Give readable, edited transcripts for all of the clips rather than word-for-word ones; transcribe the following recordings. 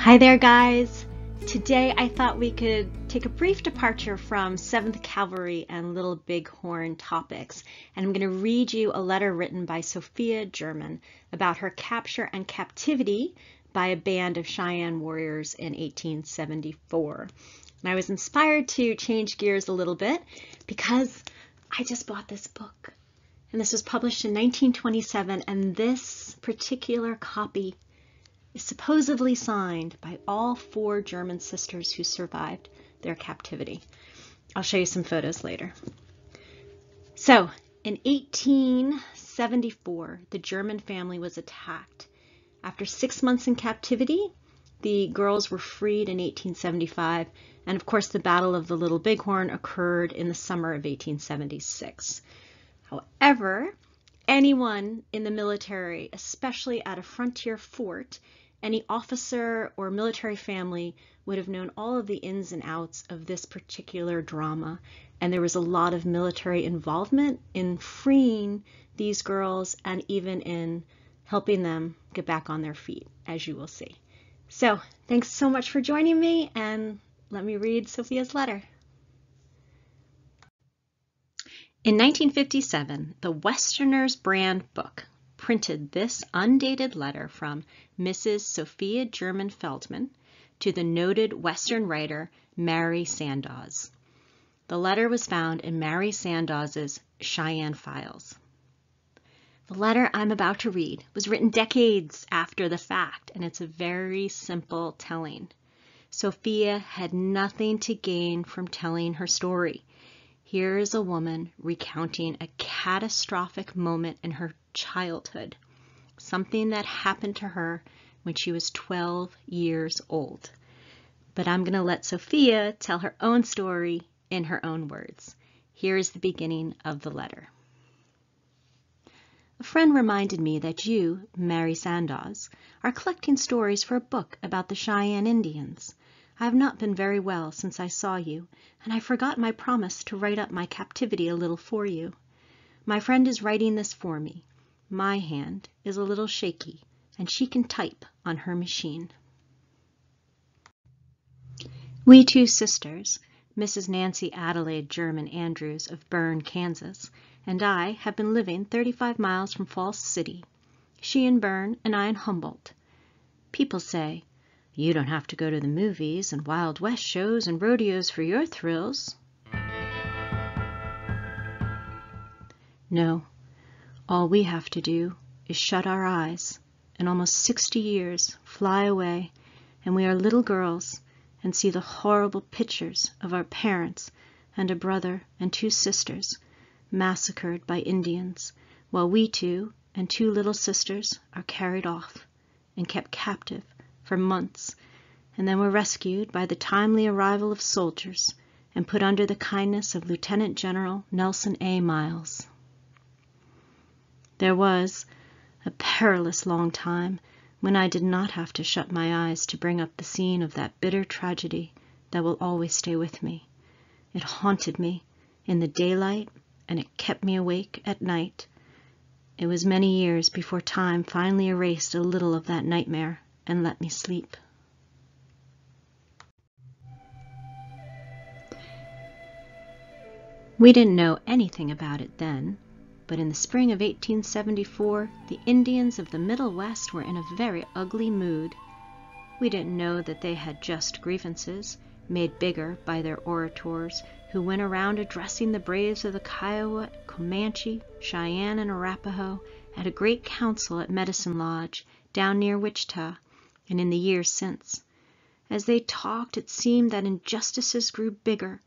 Hi there, guys. Today I thought we could take a brief departure from 7th Cavalry and Little Bighorn topics, and I'm going to read you a letter written by Sophia German about her capture and captivity by a band of Cheyenne Warriors in 1874. And I was inspired to change gears a little bit because I just bought this book, and this was published in 1927, and this particular copy is supposedly signed by all 4 German sisters who survived their captivity. I'll show you some photos later. So, in 1874, the German family was attacked. After 6 months in captivity, the girls were freed in 1875, and of course the Battle of the Little Bighorn occurred in the summer of 1876. However, anyone in the military, especially at a frontier fort, any officer or military family would have known all of the ins and outs of this particular drama, and there was a lot of military involvement in freeing these girls and even in helping them get back on their feet, as you will see. So, thanks so much for joining me, and let me read Sophia's letter. In 1957, the Westerners Brand book printed this undated letter from Mrs. Sophia German Feldman to the noted Western writer Mari Sandoz. The letter was found in Mari Sandoz's Cheyenne files. The letter I'm about to read was written decades after the fact, and it's a very simple telling. Sophia had nothing to gain from telling her story. Here is a woman recounting a catastrophic moment in her childhood, something that happened to her when she was 12 years old. But I'm going to let Sophia tell her own story in her own words. Here is the beginning of the letter. A friend reminded me that you, Mari Sandoz, are collecting stories for a book about the Cheyenne Indians. I have not been very well since I saw you, and I forgot my promise to write up my captivity a little for you. My friend is writing this for me. My hand is a little shaky, and she can type on her machine. We 2 sisters, Mrs. Nancy Adelaide German Andrews of Bern, Kansas, and I have been living 35 miles from Falls City. She in Bern and I in Humboldt. People say, "You don't have to go to the movies and Wild West shows and rodeos for your thrills." No, all we have to do is shut our eyes, and almost 60 years fly away, and we are little girls and see the horrible pictures of our parents and a brother and 2 sisters massacred by Indians, while we 2 and 2 little sisters are carried off and kept captive for months, and then were rescued by the timely arrival of soldiers and put under the kindness of Lieutenant General Nelson A. Miles. There was a perilous long time when I did not have to shut my eyes to bring up the scene of that bitter tragedy that will always stay with me. It haunted me in the daylight, and it kept me awake at night. It was many years before time finally erased a little of that nightmare and let me sleep. We didn't know anything about it then, but in the spring of 1874, the Indians of the Middle West were in a very ugly mood. We didn't know that they had just grievances, made bigger by their orators, who went around addressing the braves of the Kiowa, Comanche, Cheyenne, and Arapaho at a great council at Medicine Lodge down near Wichita, and in the years since. As they talked, it seemed that injustices grew bigger,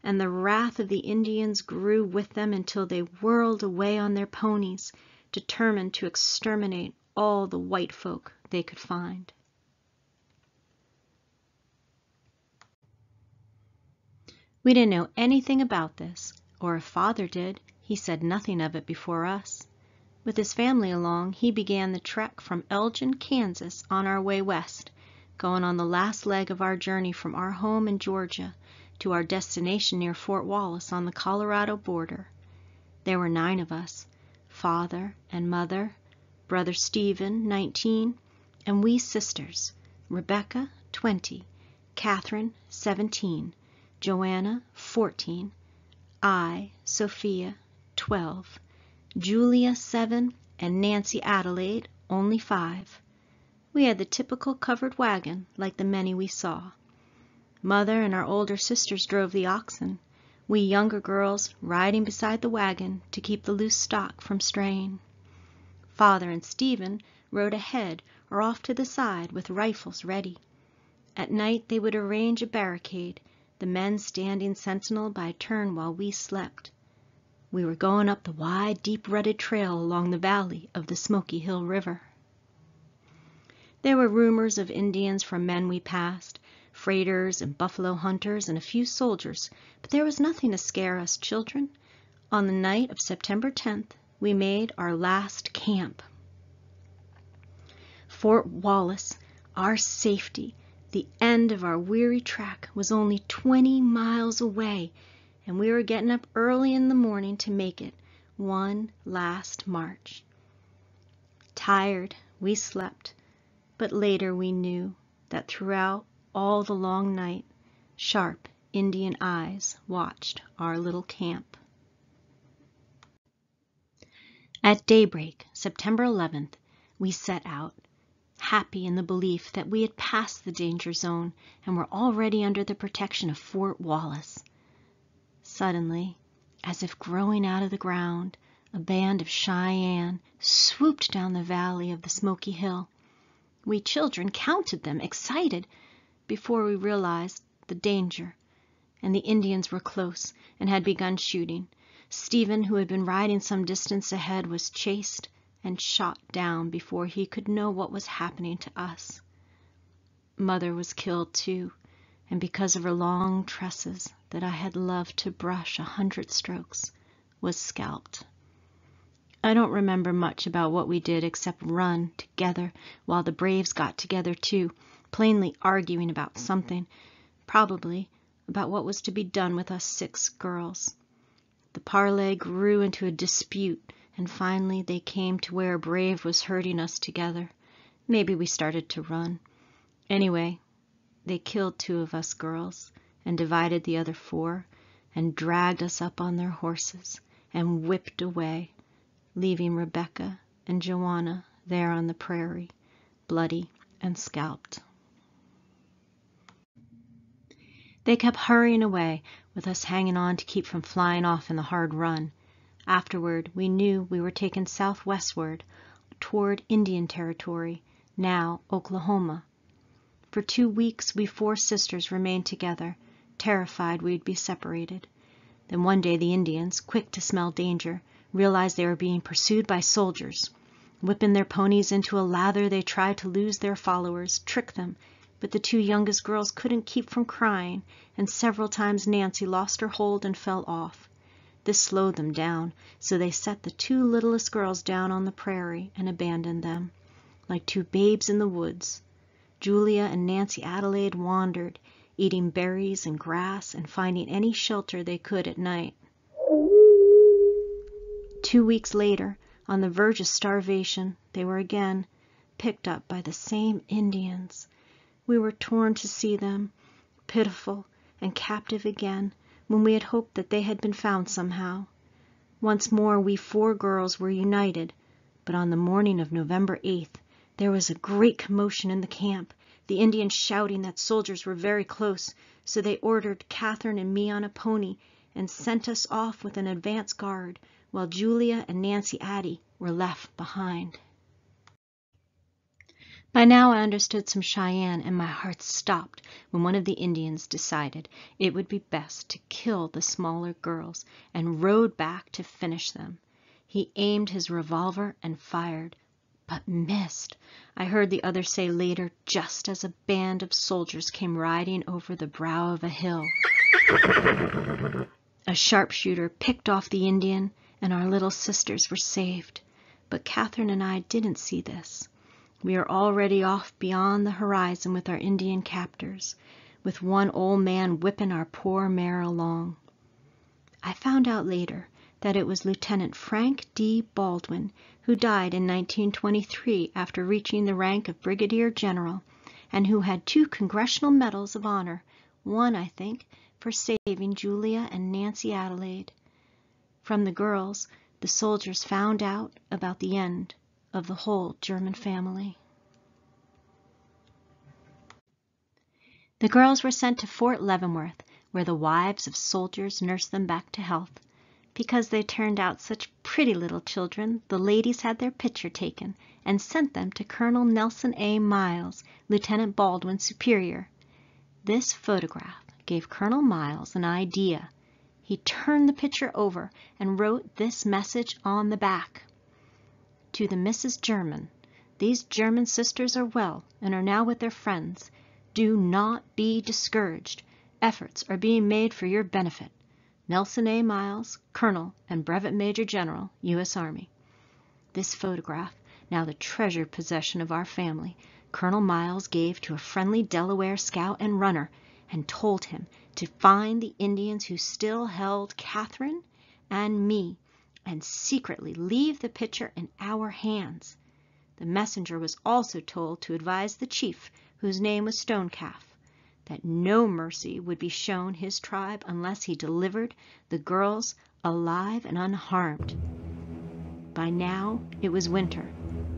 and the wrath of the Indians grew with them until they whirled away on their ponies, determined to exterminate all the white folk they could find. We didn't know anything about this, or if Father did, he said nothing of it before us. With his family along, he began the trek from Elgin, Kansas, on our way west, going on the last leg of our journey from our home in Georgia to our destination near Fort Wallace on the Colorado border. There were 9 of us, Father and Mother, Brother Stephen, 19, and we sisters, Rebecca, 20, Catherine, 17, Joanna, 14, I, Sophia, 12, Julia, 7, and Nancy Adelaide, only 5. We had the typical covered wagon, like the many we saw. Mother and our older sisters drove the oxen, we younger girls riding beside the wagon to keep the loose stock from straying. Father and Stephen rode ahead or off to the side with rifles ready. At night they would arrange a barricade, the men standing sentinel by turn while we slept. We were going up the wide, deep-rutted trail along the valley of the Smoky Hill River. There were rumors of Indians from men we passed, freighters and buffalo hunters and a few soldiers, but there was nothing to scare us children. On the night of September 10th, we made our last camp. Fort Wallace, our safety, the end of our weary trek, was only 20 miles away, and we were getting up early in the morning to make it one last march. Tired, we slept, but later we knew that throughout all the long night, sharp Indian eyes watched our little camp. At daybreak, September 11th, we set out, happy in the belief that we had passed the danger zone and were already under the protection of Fort Wallace. Suddenly, as if growing out of the ground, a band of Cheyenne swooped down the valley of the Smoky Hill. We children counted them, excited, before we realized the danger, and the Indians were close and had begun shooting. Stephen, who had been riding some distance ahead, was chased and shot down before he could know what was happening to us. Mother was killed too, and because of her long tresses that I had loved to brush 100 strokes, was scalped. I don't remember much about what we did except run together while the braves got together too, plainly arguing about something, probably about what was to be done with us 6 girls. The parley grew into a dispute, and finally they came to where a brave was herding us together. Maybe we started to run. Anyway, they killed 2 of us girls and divided the other 4 and dragged us up on their horses and whipped away, leaving Rebecca and Joanna there on the prairie, bloody and scalped. They kept hurrying away, with us hanging on to keep from flying off in the hard run. Afterward, we knew we were taken southwestward toward Indian Territory, now Oklahoma. For 2 weeks, we 4 sisters remained together, terrified we'd be separated. Then one day the Indians, quick to smell danger, realized they were being pursued by soldiers. Whipping their ponies into a lather, they tried to lose their followers, trick them, but the 2 youngest girls couldn't keep from crying, and several times Nancy lost her hold and fell off. This slowed them down, so they set the 2 littlest girls down on the prairie and abandoned them, like 2 babes in the woods. Julia and Nancy Adelaide wandered, eating berries and grass and finding any shelter they could at night. 2 weeks later, on the verge of starvation, they were again picked up by the same Indians. We were torn to see them, pitiful and captive again, when we had hoped that they had been found somehow. Once more we 4 girls were united, but on the morning of November 8th, there was a great commotion in the camp, the Indians shouting that soldiers were very close, so they ordered Catherine and me on a pony and sent us off with an advance guard, while Julia and Nancy Addy were left behind. By now I understood some Cheyenne, and my heart stopped when one of the Indians decided it would be best to kill the smaller girls and rode back to finish them. He aimed his revolver and fired, but missed. I heard the other say later, just as a band of soldiers came riding over the brow of a hill. A sharpshooter picked off the Indian, and our little sisters were saved. But Catherine and I didn't see this. We are already off beyond the horizon with our Indian captors, with one old man whipping our poor mare along. I found out later that it was Lieutenant Frank D. Baldwin, who died in 1923 after reaching the rank of Brigadier General, and who had 2 Congressional Medals of Honor, one, I think, for saving Julia and Nancy Adelaide. From the girls, the soldiers found out about the end of the whole German family. The girls were sent to Fort Leavenworth, where the wives of soldiers nursed them back to health. Because they turned out such pretty little children, the ladies had their picture taken and sent them to Colonel Nelson A. Miles, Lieutenant Baldwin's superior. This photograph gave Colonel Miles an idea. He turned the picture over and wrote this message on the back. To the Mrs. German, these German sisters are well and are now with their friends. Do not be discouraged. Efforts are being made for your benefit. Nelson A. Miles, Colonel and Brevet Major General, U.S. Army. This photograph, now the treasured possession of our family, Colonel Miles gave to a friendly Delaware scout and runner and told him to find the Indians who still held Catherine and me and secretly leave the picture in our hands. The messenger was also told to advise the chief, whose name was Stonecalf, that no mercy would be shown his tribe unless he delivered the girls alive and unharmed. By now it was winter,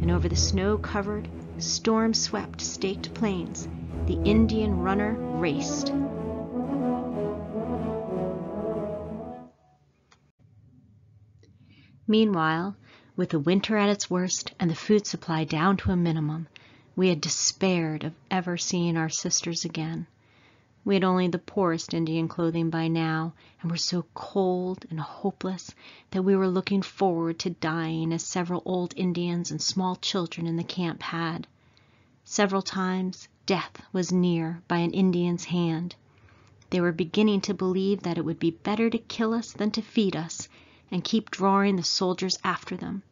and over the snow-covered, storm-swept staked plains, the Indian runner raced. Meanwhile, with the winter at its worst and the food supply down to a minimum, we had despaired of ever seeing our sisters again. We had only the poorest Indian clothing by now, and were so cold and hopeless that we were looking forward to dying as several old Indians and small children in the camp had. Several times death was near by an Indian's hand. They were beginning to believe that it would be better to kill us than to feed us, and keep drawing the soldiers after them.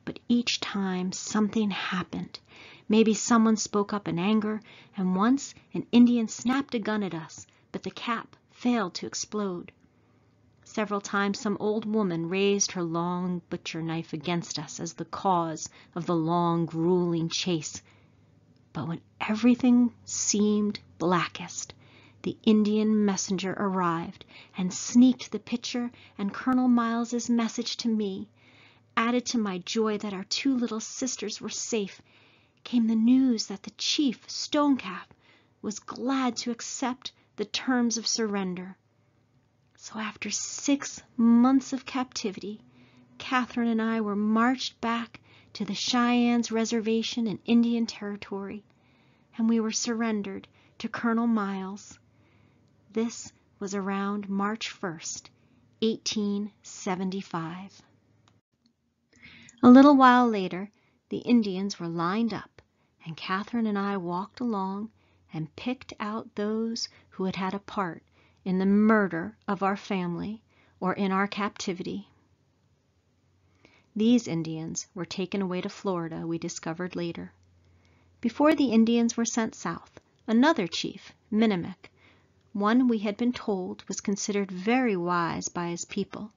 But each time something happened. Maybe someone spoke up in anger, and once an Indian snapped a gun at us, but the cap failed to explode. Several times some old woman raised her long butcher knife against us as the cause of the long, grueling chase. But when everything seemed blackest, the Indian messenger arrived and sneaked the picture and Colonel Miles's message to me. Added to my joy that our 2 little sisters were safe, came the news that the chief, Stonecalf, was glad to accept the terms of surrender. So after 6 months of captivity, Catherine and I were marched back to the Cheyennes Reservation in Indian Territory, and we were surrendered to Colonel Miles. This was around March 1st, 1875. A little while later, the Indians were lined up, and Catherine and I walked along and picked out those who had had a part in the murder of our family or in our captivity. These Indians were taken away to Florida, we discovered later. Before the Indians were sent south, another chief, Minimek, one we had been told was considered very wise by his people,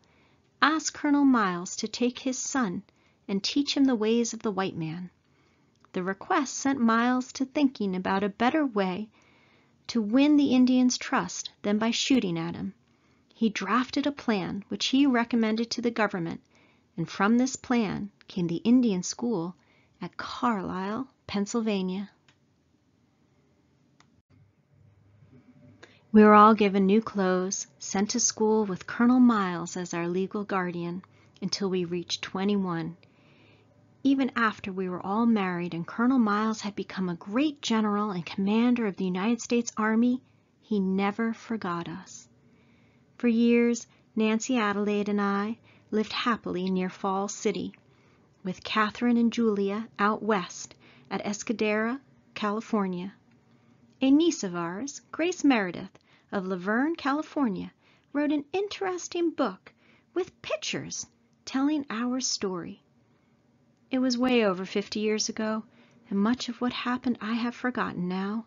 asked Colonel Miles to take his son and teach him the ways of the white man. The request sent Miles to thinking about a better way to win the Indians' trust than by shooting at him. He drafted a plan which he recommended to the government, and from this plan came the Indian School at Carlisle, Pennsylvania. We were all given new clothes, sent to school with Colonel Miles as our legal guardian until we reached 21. Even after we were all married and Colonel Miles had become a great general and commander of the United States Army, he never forgot us. For years, Nancy Adelaide and I lived happily near Falls City, with Catherine and Julia out west at Escadera, California. A niece of ours, Grace Meredith, of Laverne, California, wrote an interesting book with pictures telling our story. It was way over 50 years ago, and much of what happened I have forgotten now,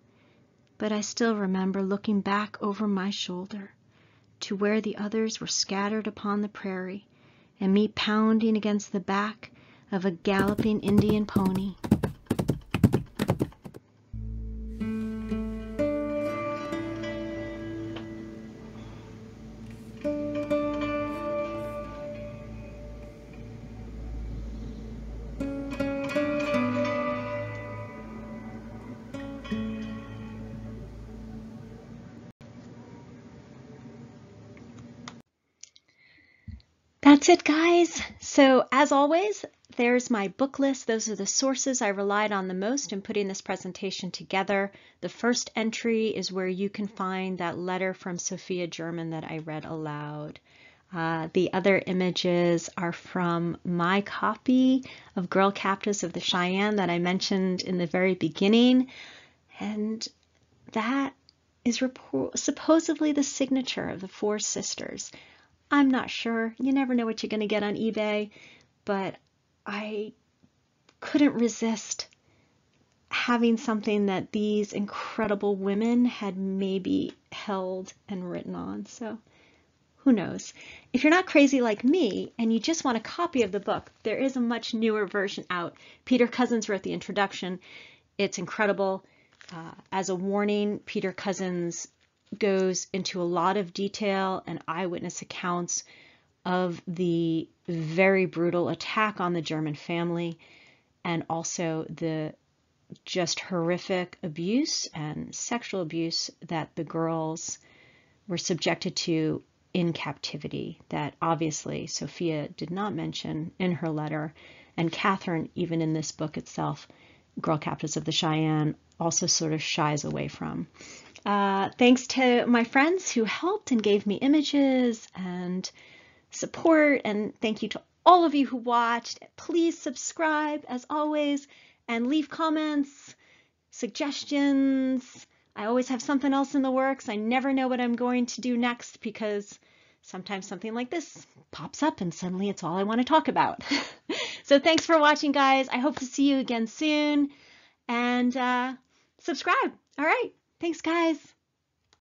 but I still remember looking back over my shoulder to where the others were scattered upon the prairie, and me pounding against the back of a galloping Indian pony. That's it, guys. So as always, there's my book list. Those are the sources I relied on the most in putting this presentation together. The first entry is where you can find that letter from Sophia German that I read aloud. The other images are from my copy of Girl Captives of the Cheyenne that I mentioned in the very beginning. And that is supposedly the signature of the four sisters. I'm not sure. You never know what you're going to get on eBay, but I couldn't resist having something that these incredible women had maybe held and written on. So who knows? If you're not crazy like me and you just want a copy of the book, there is a much newer version out. Peter Cousins wrote the introduction. It's incredible. As a warning, Peter Cousins goes into a lot of detail and eyewitness accounts of the very brutal attack on the German family and also the just horrific abuse and sexual abuse that the girls were subjected to in captivity that obviously Sophia did not mention in her letter, and Catherine, even in this book itself, Girl Captives of the Cheyenne, also sort of shies away from. Thanks to my friends who helped and gave me images and support, and thank you to all of you who watched. Please subscribe as always and leave comments, suggestions. I always have something else in the works. I never know what I'm going to do next because sometimes something like this pops up and suddenly it's all I want to talk about. So thanks for watching, guys. I hope to see you again soon, and subscribe. All right. Thanks, guys.